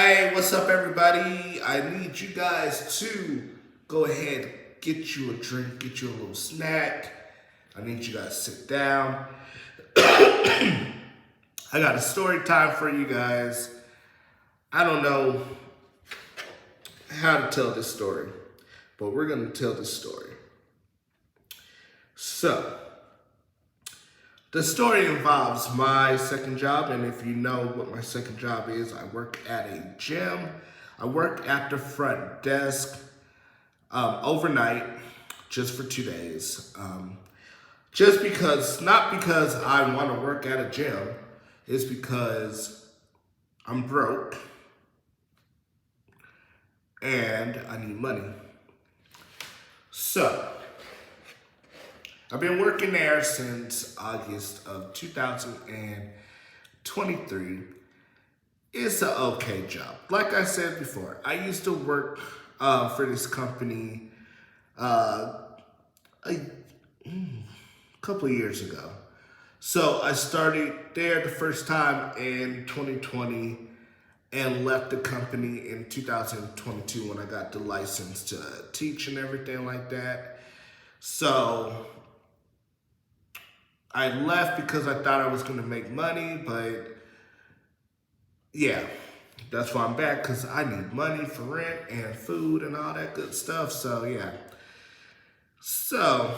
Hey, what's up, everybody? I need you guys to go ahead, get you a drink, get you a little snack. I need you guys to sit down. I got a story time for you guys. I don't know how to tell this story, but we're going to tell this story. So, the story involves my second job, and if you know what my second job is, I work at a gym. I work at the front desk overnight, just for 2 days. Just because, not because I want to work at a gym, it's because I'm broke and I need money. So, I've been working there since August of 2023. It's an okay job. Like I said before, I used to work for this company a couple of years ago. So I started there the first time in 2020 and left the company in 2022 when I got the license to teach and everything like that. So I left because I thought I was going to make money, but yeah, that's why I'm back, because I need money for rent and food and all that good stuff. So yeah. So,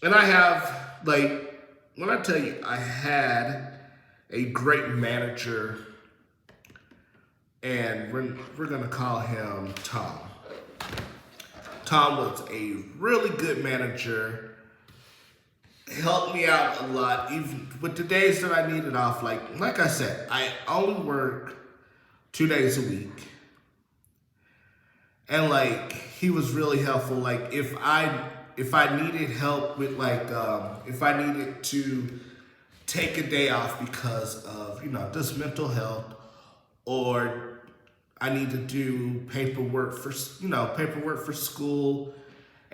and I have, like, when I tell you I had a great manager, and we're going to call him Tom. Tom was a really good manager, helped me out a lot, even with the days that I needed off. Like I said, I only work 2 days a week. And like he was really helpful. Like if I needed help with if I needed to take a day off because of just mental health, or I need to do paperwork for school.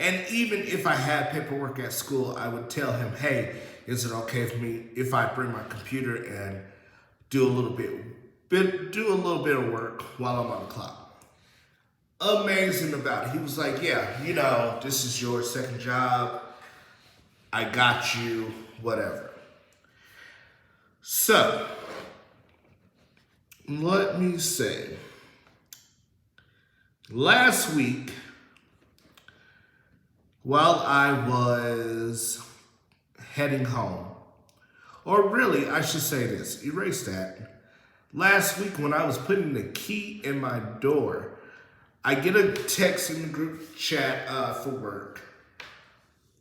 And even if I had paperwork at school, I would tell him, "Hey, is it okay for me if I bring my computer and do a little bit of work while I'm on the clock?" Amazing about it. He was like, "Yeah, this is your second job. I got you, whatever." So, let me say, last week, while I was heading home, or really, I should say this, erase that. Last week, when I was putting the key in my door, I get a text in the group chat for work,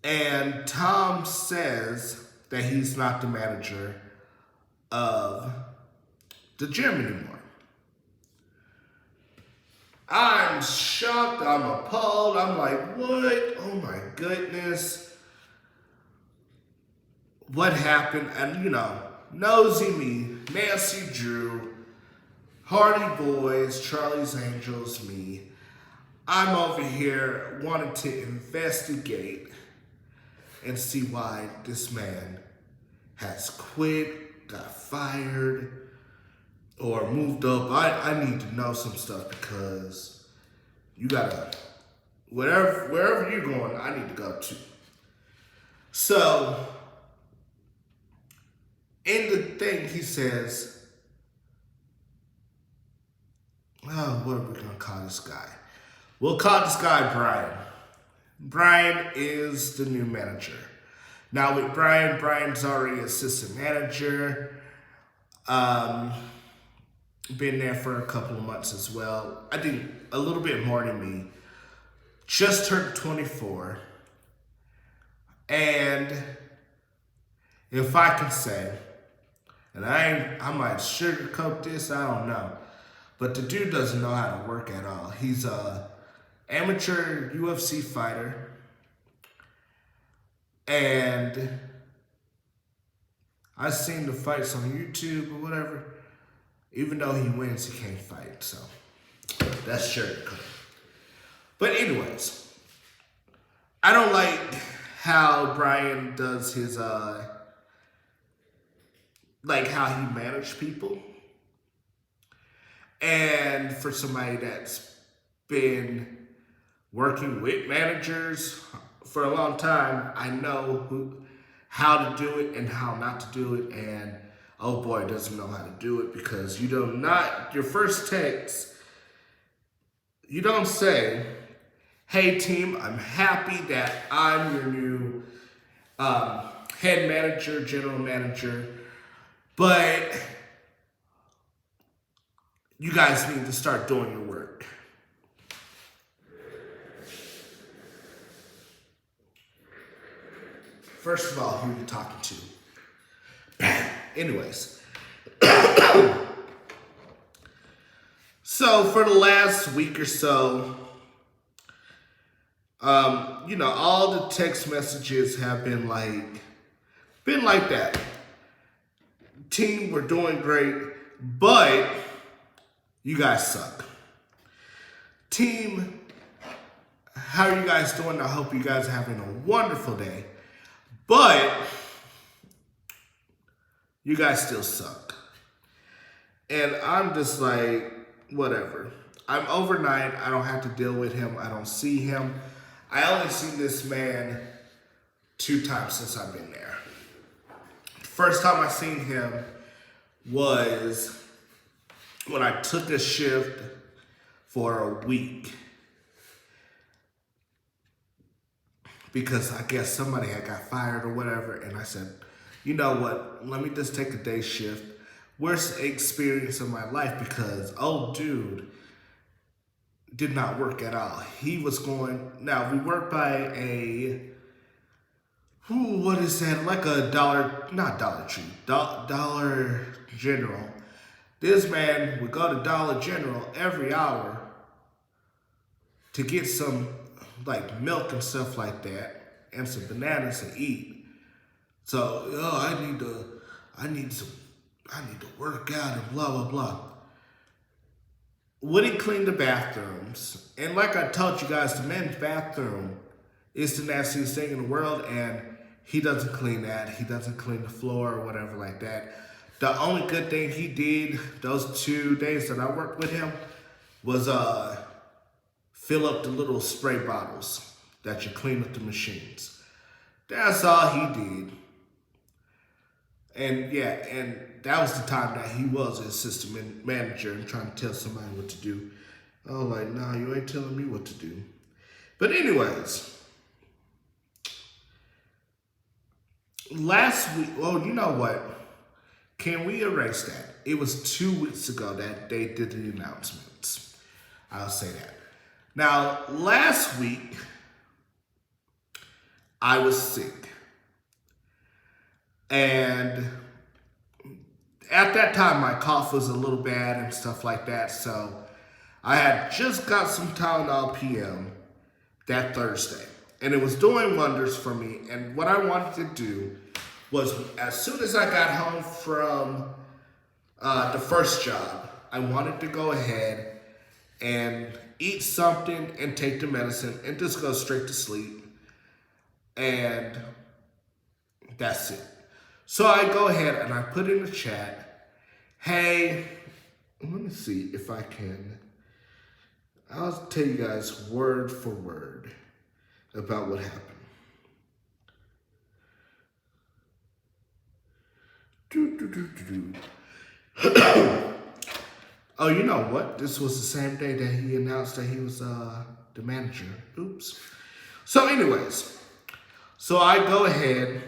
and Tom says that he's not the manager of the gym anymore. I'm shocked, I'm appalled, I'm like, what? Oh my goodness. What happened? And Nosy me, Nancy Drew, Hardy Boys, Charlie's Angels, me. I'm over here wanting to investigate and see why this man has quit, got fired, or moved up. I need to know some stuff, because you gotta, wherever you're going, I need to go to. So, in the thing, he says, "Oh, what are we gonna call this guy? We'll call this guy Brian." Brian is the new manager. Now with Brian's already assistant manager. Been there for a couple of months as well. I think a little bit more than me. Just turned 24. And if I can say, and I might sugarcoat this, I don't know, but the dude doesn't know how to work at all. He's a amateur UFC fighter, and I've seen the fights on YouTube or whatever. Even though he wins, he can't fight, so that's sugarcoat. But anyways, I don't like how Brian does his like how he managed people. And for somebody that's been working with managers for a long time, I know how to do it and how not to do it. And oh boy, doesn't know how to do it, because you do not, your first text, you don't say, hey team, I'm happy that I'm your new head manager, general manager, but you guys need to start doing your work. First of all, who are you talking to? Bam. Anyways. So for the last week or so, all the text messages have been like that. Team, we're doing great, but you guys suck. Team, how are you guys doing? I hope you guys are having a wonderful day. But you guys still suck. And I'm just like, whatever. I'm overnight. I don't have to deal with him. I don't see him. I only seen this man 2 times since I've been there. First time I seen him was when I took a shift for a week, because I guess somebody had got fired or whatever, and I said, you know what, let me just take a day shift. Worst experience of my life, because old dude did not work at all. He was going, now we work by what is that, like a not Dollar Tree, Dollar General. This man would go to Dollar General every hour to get some like milk and stuff like that, and some bananas to eat. So, I need to work out and blah, blah, blah. Would he clean the bathrooms? And like I told you guys, the men's bathroom is the nastiest thing in the world, and he doesn't clean that. He doesn't clean the floor or whatever like that. The only good thing he did those 2 days that I worked with him was fill up the little spray bottles that you clean with the machines. That's all he did. And yeah, and that was the time that he was an assistant manager and trying to tell somebody what to do. I was like, nah, you ain't telling me what to do. But anyways, last week, you know what? Can we erase that? It was 2 weeks ago that they did the announcements. I'll say that. Now, last week, I was sick. And at that time, my cough was a little bad and stuff like that. So I had just got some Tylenol PM that Thursday. And it was doing wonders for me. And what I wanted to do was, as soon as I got home from the first job, I wanted to go ahead and eat something and take the medicine and just go straight to sleep. And that's it. So I go ahead and I put in the chat, hey, let me see if I can. I'll tell you guys word for word about what happened. Oh, you know what? This was the same day that he announced that he was the manager. Oops. So anyways, so I go ahead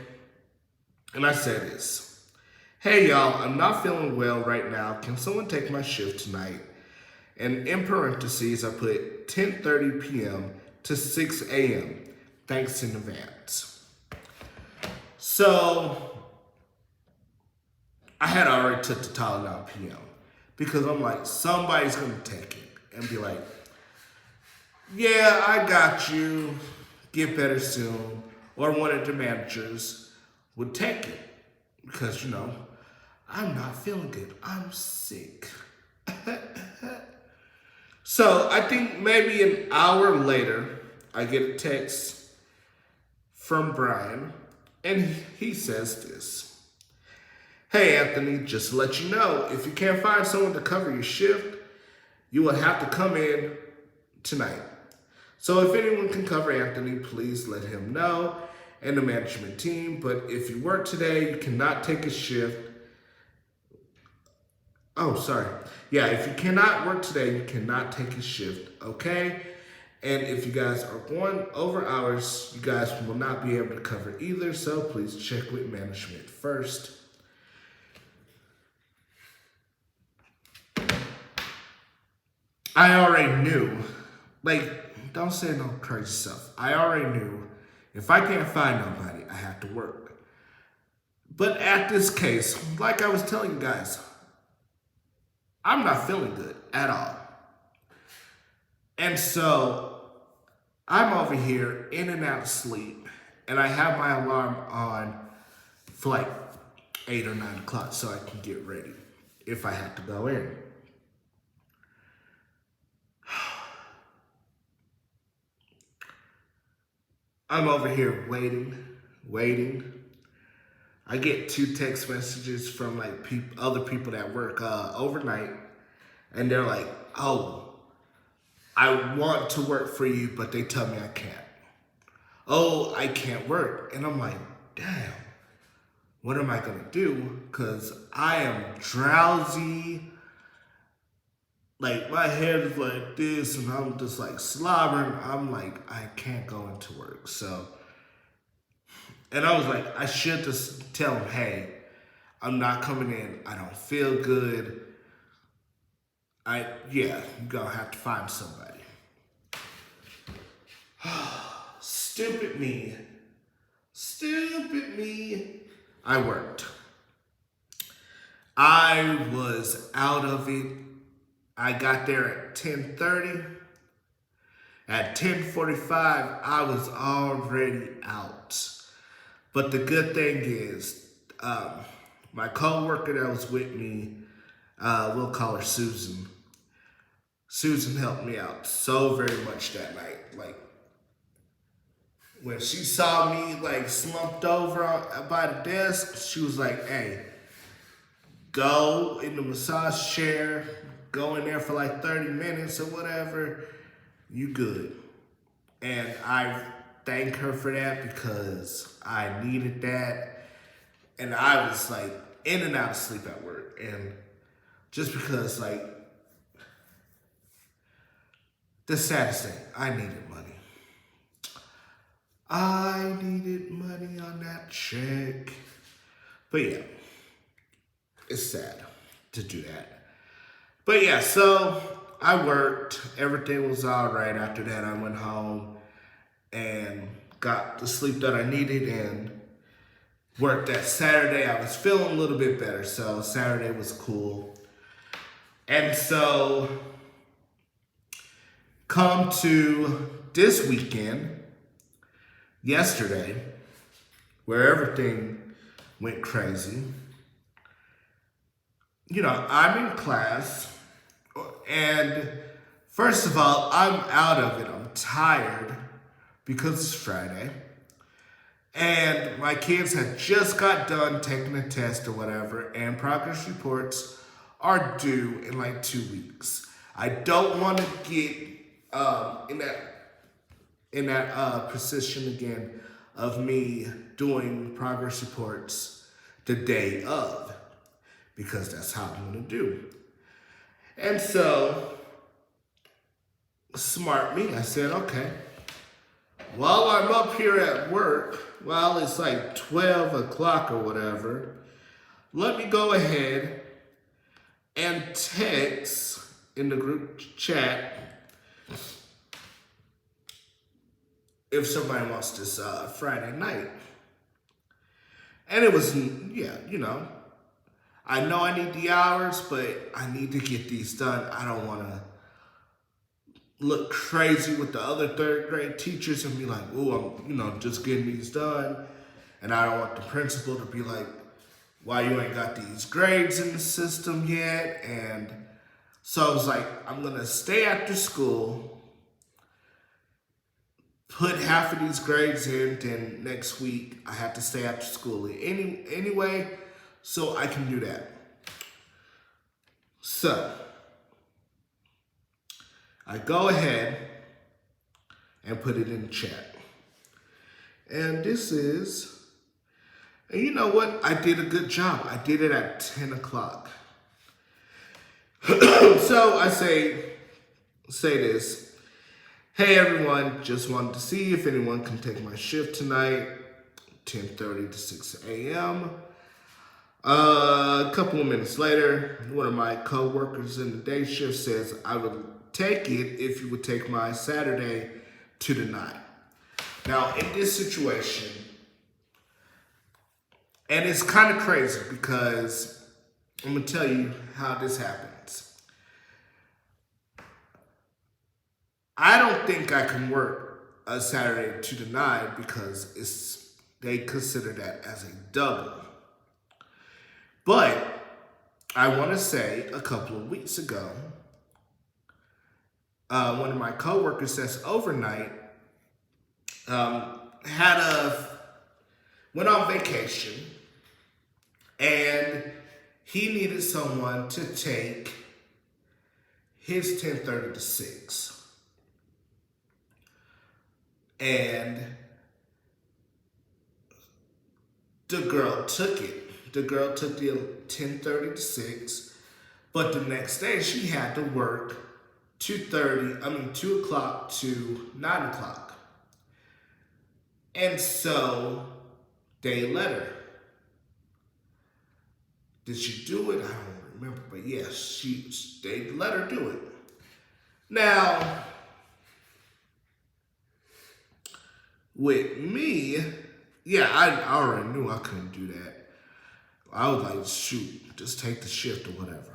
and I say this. Hey y'all, I'm not feeling well right now. Can someone take my shift tonight? And in parentheses, I put 10:30 p.m. to 6 a.m. Thanks in advance. So I had already took the Tylenol PM because I'm like, somebody's gonna take it and be like, yeah, I got you, get better soon. Or one of the managers would take it because, you know, I'm not feeling good, I'm sick. So I think maybe an hour later, I get a text from Brian and he says this. Hey Anthony, just to let you know, if you can't find someone to cover your shift, You will have to come in tonight. So if anyone can cover Anthony, please let him know and the management team. But if you work today, you cannot take a shift. Oh, sorry. Yeah, if you cannot work today, you cannot take a shift, okay? And if you guys are going over hours, you guys will not be able to cover either, so please check with management first. I already knew, like, don't say no crazy stuff. I already knew if I can't find nobody, I have to work. But at this case, like I was telling you guys, I'm not feeling good at all. And so I'm over here in and out of sleep, and I have my alarm on for like 8 or 9 o'clock so I can get ready if I have to go in. I'm over here waiting. I get 2 text messages from like other people that work overnight, and they're like, "Oh, I want to work for you, but they tell me I can't. Oh, I can't work." And I'm like, damn, what am I gonna do? Because I am drowsy. Like, my head is like this, and I'm just like slobbering. I'm like, I can't go into work. So, and I was like, I should just tell them, hey, I'm not coming in. I don't feel good. You're gonna have to find somebody. Stupid me. Stupid me. I worked. I was out of it. I got there at 10:30. At 10:45, I was already out. But the good thing is, my coworker that was with me, we'll call her Susan. Susan helped me out so very much that night. Like, when she saw me like slumped over by the desk, she was like, hey, go in the massage chair, go in there for like 30 minutes or whatever, you good. And I thank her for that because I needed that. And I was like in and out of sleep at work. And just because, like, the saddest thing, I needed money. I needed money on that check. But yeah, it's sad to do that. But yeah, so I worked. Everything was all right. After that, I went home and got the sleep that I needed and worked that Saturday. I was feeling a little bit better, so Saturday was cool. And so come to this weekend, yesterday, where everything went crazy. You know, I'm in class, and first of all, I'm out of it. I'm tired because it's Friday. And my kids had just got done taking a test or whatever, and progress reports are due in like 2 weeks. I don't want to get in that position again of me doing progress reports the day of, because that's how I'm gonna do. And so, smart me, I said, okay, while I'm up here at work, while it's like 12 o'clock or whatever, let me go ahead and text in the group chat if somebody wants this Friday night. And it was, yeah, you know I need the hours, but I need to get these done. I don't want to look crazy with the other third grade teachers and be like, oh, I'm, just getting these done. And I don't want the principal to be like, why you ain't got these grades in the system yet? And so I was like, I'm going to stay after school, put half of these grades in, then next week I have to stay after school anyway, so I can do that. So I go ahead and put it in the chat. And this is, and you know what? I did a good job. I did it at 10 o'clock. So I say this. Hey everyone, just wanted to see if anyone can take my shift tonight, 10:30 to 6 a.m. A couple of minutes later, one of my co-workers in the day shift says, I would take it if you would take my Saturday to the 9. Now, in this situation, and it's kind of crazy because I'm going to tell you how this happens. I don't think I can work a Saturday to the 9 because they consider that as a double. But I want to say a couple of weeks ago, one of my coworkers that's overnight went on vacation, and he needed someone to take his 10:30 to 6. And the girl took it. The girl took the 10:30 to 6, but the next day she had to work 2 o'clock to 9 o'clock. And so they let her. Did she do it? I don't remember, but yes, they let her do it. Now, with me, yeah, I already knew I couldn't do that. I was like, shoot, just take the shift or whatever.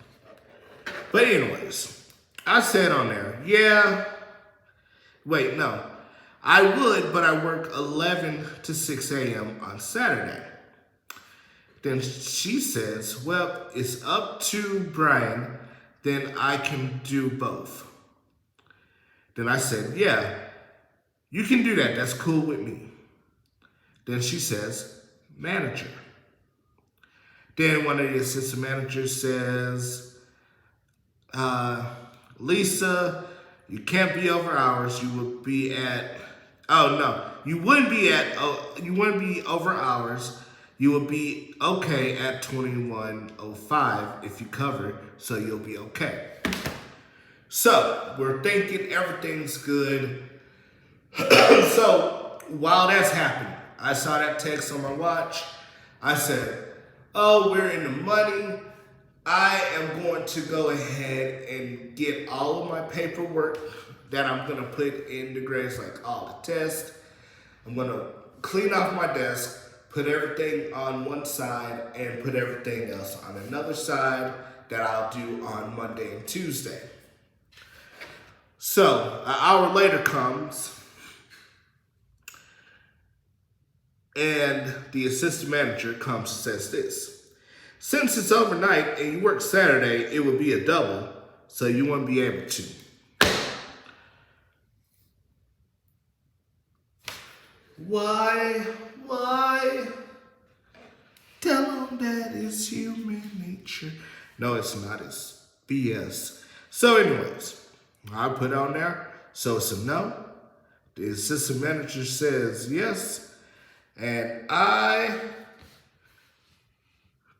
But anyways, I said on there, I would, but I work 11 to 6 a.m. on Saturday. Then she says, well, it's up to Brian, then I can do both. Then I said, yeah, you can do that. That's cool with me. Then she says, manager. Then one of the assistant managers says, Lisa, you can't be over hours. You would be at, you wouldn't be over hours. You will be okay at 21:05 if you cover, so you'll be okay. So we're thinking everything's good. So while that's happening, I saw that text on my watch. I said, oh, we're in the money. I am going to go ahead and get all of my paperwork that I'm going to put in the grades, like all the tests. I'm going to clean off my desk, put everything on one side, and put everything else on another side that I'll do on Monday and Tuesday. So an hour later comes, and the assistant manager comes and says this. Since it's overnight and you work Saturday, it would be a double, so you won't be able to. Why? Tell them that it's human nature. No, it's not. It's BS. So anyways, I put it on there. So it's a no. The assistant manager says yes. And I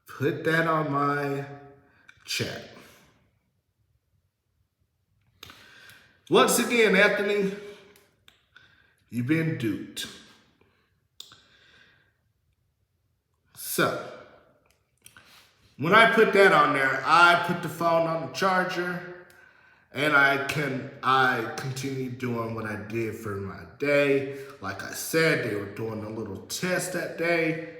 put that on my chat. Once again, Anthony, you've been duped. So, when I put that on there, I put the phone on the charger, and I continue doing what I did for my day. Like I said, they were doing a little test that day.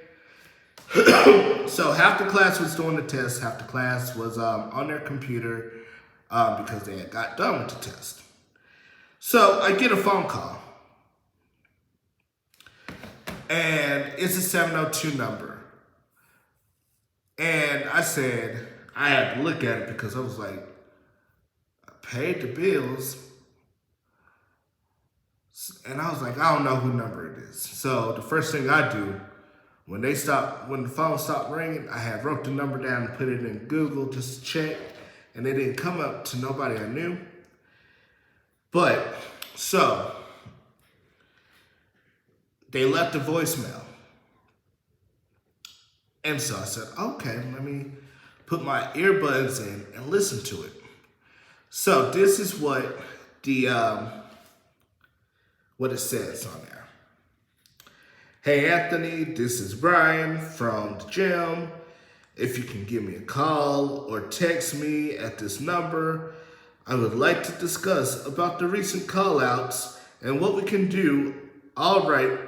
So half the class was doing the test, half the class was on their computer because they had got done with the test. So I get a phone call, and it's a 702 number. And I said, I had to look at it because I was like, I paid the bills. And I was like, I don't know who number it is. So the first thing I do, when the phone stopped ringing, I had wrote the number down and put it in Google just to check. And it didn't come up to nobody I knew. But, so, they left a voicemail. And so I said, okay, let me put my earbuds in and listen to it. So this is what what it says on there. Hey Anthony, this is Brian from the gym. If you can give me a call or text me at this number, I would like to discuss about the recent call outs and what we can do. All right.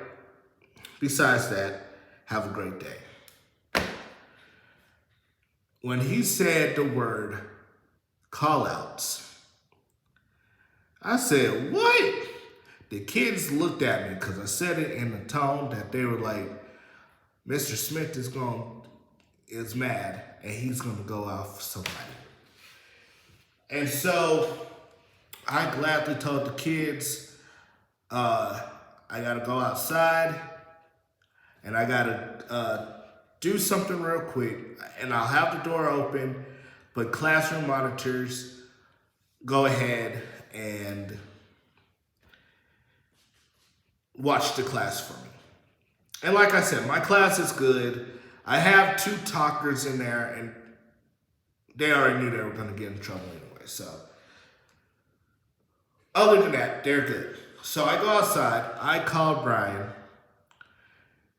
Besides that, have a great day. When he said the word call outs, I said, what? The kids looked at me because I said it in a tone that they were like, Mr. Smith is mad and he's gonna go off somebody. And so I gladly told the kids, I gotta go outside and I gotta do something real quick, and I'll have the door open, but classroom monitors, go ahead and watch the class for me. And like I said, my class is good. I have 2 talkers in there, and they already knew they were going to get in trouble anyway. So other than that, they're good. So I go outside. I call Brian.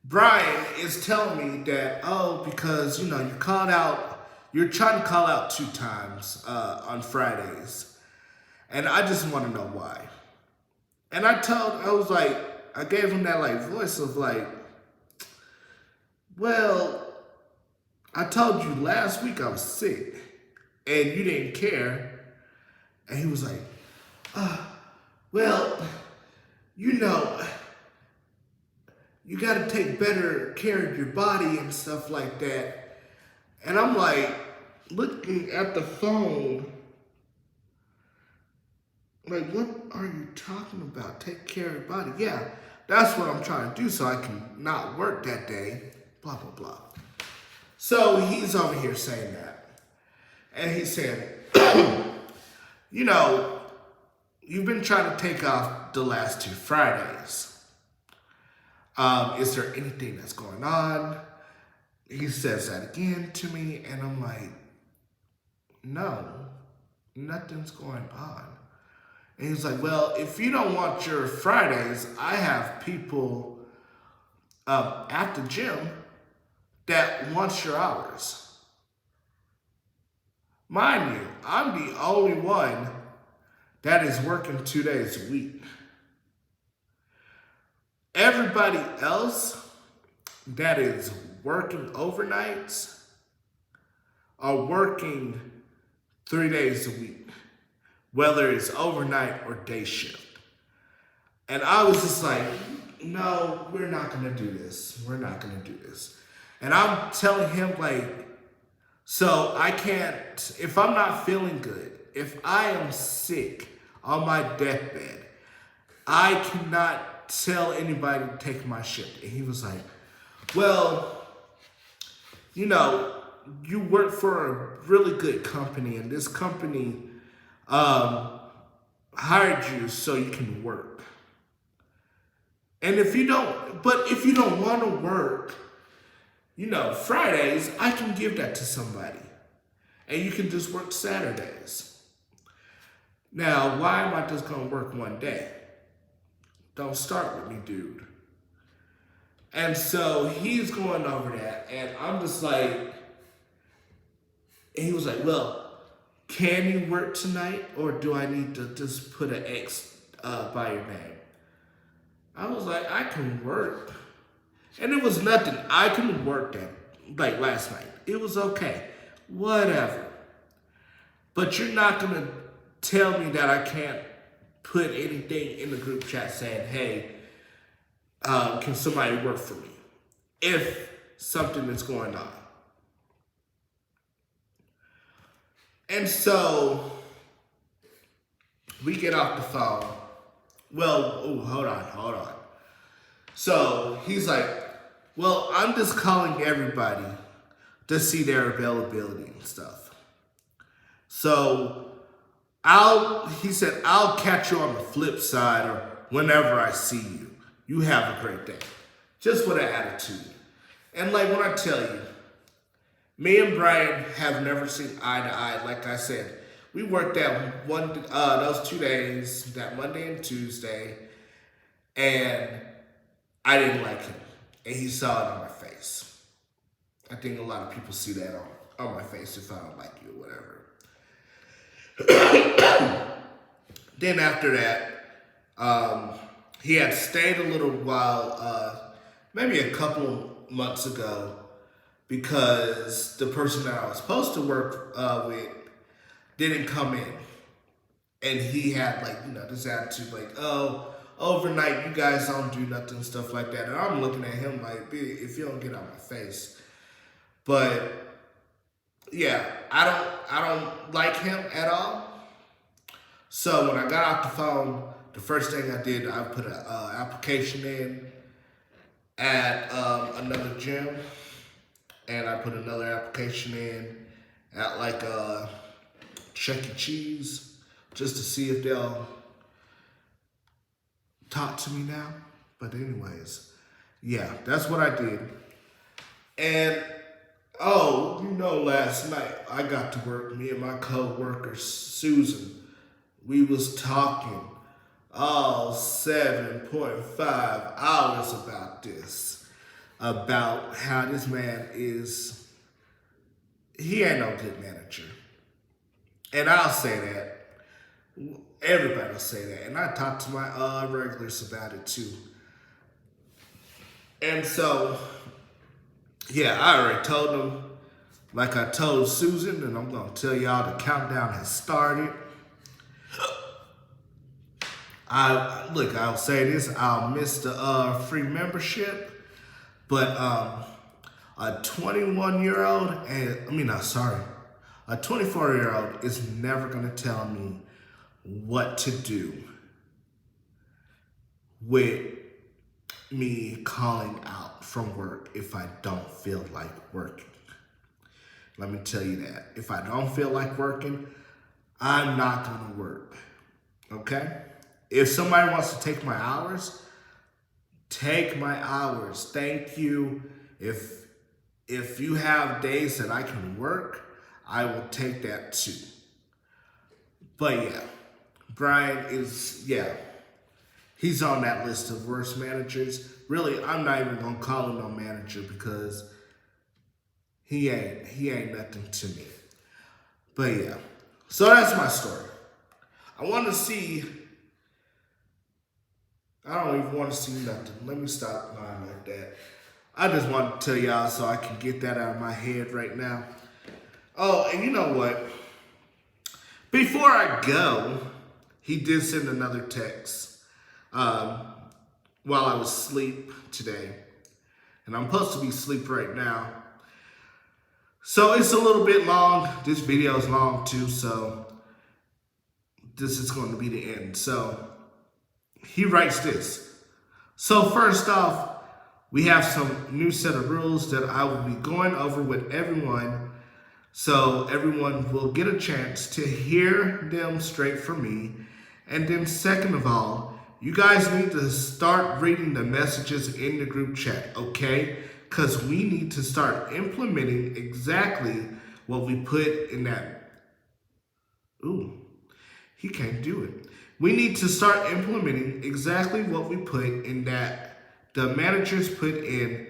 Brian is telling me that, because, you called out, you're trying to call out 2 times on Fridays. And I just want to know why. And I gave him that voice of well, I told you last week I was sick and you didn't care. And he was like, well, you got to take better care of your body and stuff like that. And I'm like, looking at the phone, like, what are you talking about? Take care of your body. Yeah, that's what I'm trying to do so I can not work that day, blah, blah, blah. So he's over here saying that. And he said, you've been trying to take off the last 2 Fridays. Is there anything that's going on? He says that again to me, and I'm like, no, nothing's going on. And he's like, well, if you don't want your Fridays, I have people at the gym that wants your hours. Mind you, I'm the only one that is working 2 days a week. Everybody else that is working overnights are working 3 days a week, whether it's overnight or day shift. And I was just like, no, we're not gonna do this. We're not gonna do this. And I'm telling him so I can't, if I'm not feeling good, if I am sick on my deathbed, I cannot tell anybody to take my shift. And he was like, well, you work for a really good company, and this company hired you so you can work. And if you don't want to work, Fridays, I can give that to somebody. And you can just work Saturdays. Now, why am I just going to work one day? Don't start with me, dude. And so he's going over that, and I'm just like, and he was like, well, can you work tonight, or do I need to just put an X by your name? I was like, I can work. And it was nothing. I can work that, last night. It was okay. Whatever. But you're not going to tell me that I can't put anything in the group chat saying, hey, can somebody work for me if something is going on. And so we get off the phone. Well, hold on. So he's like, well, I'm just calling everybody to see their availability and stuff. So he said, I'll catch you on the flip side or whenever I see you. You have a great day. Just with an attitude. And like when I tell you, me and Brian have never seen eye to eye. Like I said, we worked those 2 days, that Monday and Tuesday, and I didn't like him. And he saw it on my face. I think a lot of people see that on my face if I don't like you or whatever. Then after that, he had stayed a little while, maybe a couple of months ago, because the person that I was supposed to work with didn't come in. And he had this attitude like, oh, overnight you guys don't do nothing, stuff like that. And I'm looking at him like, if you don't get out my face. But yeah, I don't like him at all. So when I got off the phone, the first thing I did, I put an application in at another gym, and I put another application in at like Chuck E. Cheese, just to see if they'll talk to me now. But anyways, yeah, that's what I did. And last night I got to work, me and my co-worker Susan, we was talking all 7.5 hours about this, about how this man he ain't no good manager. And I'll say that. Everybody will say that. And I talked to my regulars about it too. And so, yeah, I already told them, like I told Susan, and I'm going to tell y'all the countdown has started. I'll say this, I'll miss the free membership, but a 21-year-old, a 24-year-old is never going to tell me what to do with me calling out from work if I don't feel like working. Let me tell you that. If I don't feel like working, I'm not going to work, okay? If somebody wants to take my hours, take my hours. Thank you. If you have days that I can work, I will take that too. But yeah, Brian he's on that list of worst managers. Really, I'm not even gonna call him no manager because he ain't nothing to me. But yeah, so that's my story. I don't even want to see nothing. Let me stop lying like that. I just want to tell y'all so I can get that out of my head right now. Oh, and you know what? Before I go, he did send another text while I was asleep today. And I'm supposed to be asleep right now. So it's a little bit long. This video is long too, so this is going to be the end. So he writes this. So first off, we have some new set of rules that I will be going over with everyone, so everyone will get a chance to hear them straight from me. And then second of all, you guys need to start reading the messages in the group chat, okay? Because we need to start implementing exactly what we put in that. Ooh, he can't do it. We need to start implementing exactly what we put in that the managers put in.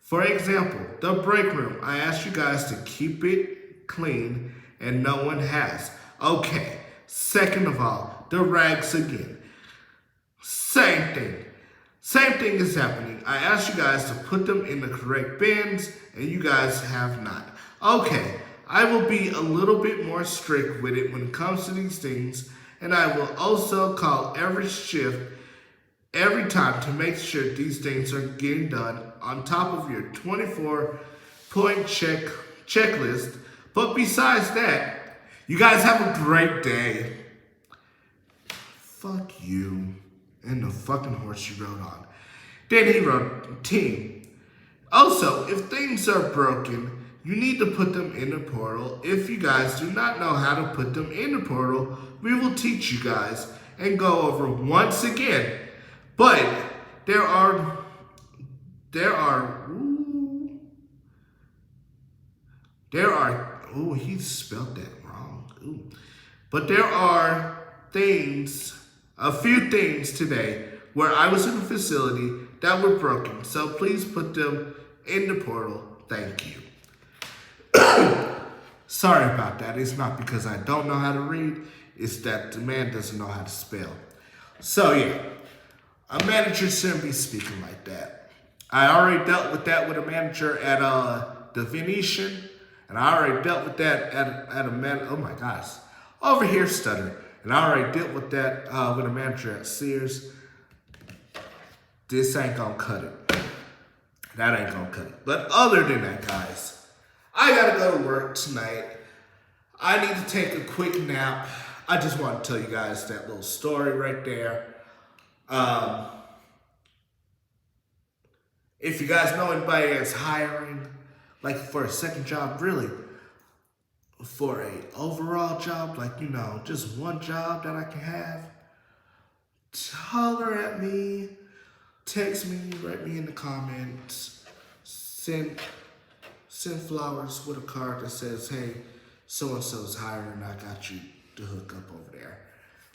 For example, the break room. I asked you guys to keep it clean and no one has. Okay. Second of all, the rags again. Same thing. Same thing is happening. I asked you guys to put them in the correct bins and you guys have not. Okay. I will be a little bit more strict with it when it comes to these things. And I will also call every shift every time to make sure these things are getting done on top of your 24-point checklist. But besides that, you guys have a great day. Fuck you and the fucking horse you rode on. Then he wrote, team. Also, if things are broken, you need to put them in the portal. If you guys do not know how to put them in the portal, we will teach you guys and go over once again. But there are, he spelled that wrong. Ooh. But there are a few things today where I was in a facility that were broken. So please put them in the portal. Thank you. Sorry about that. It's not because I don't know how to read. It's that the man doesn't know how to spell. So yeah, a manager shouldn't be speaking like that. I already dealt with that with a manager at the Venetian. And I already dealt with that at a man. Oh my gosh, over here stuttering. And I already dealt with that with a manager at Sears. This ain't gonna cut it. That ain't gonna cut it. But other than that, guys, I gotta go to work tonight. I need to take a quick nap. I just want to tell you guys that little story right there. If you guys know anybody that's hiring, like for a second job, really, for a overall job, like, just one job that I can have, holler at me, text me, write me in the comments, send flowers with a card that says, hey, so-and-so's hiring, I got you to hook up over there.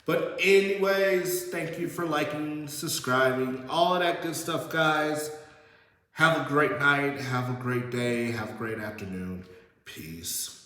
But anyways, thank you for liking, subscribing, all of that good stuff, guys. Have a great night, have a great day, have a great afternoon. Peace.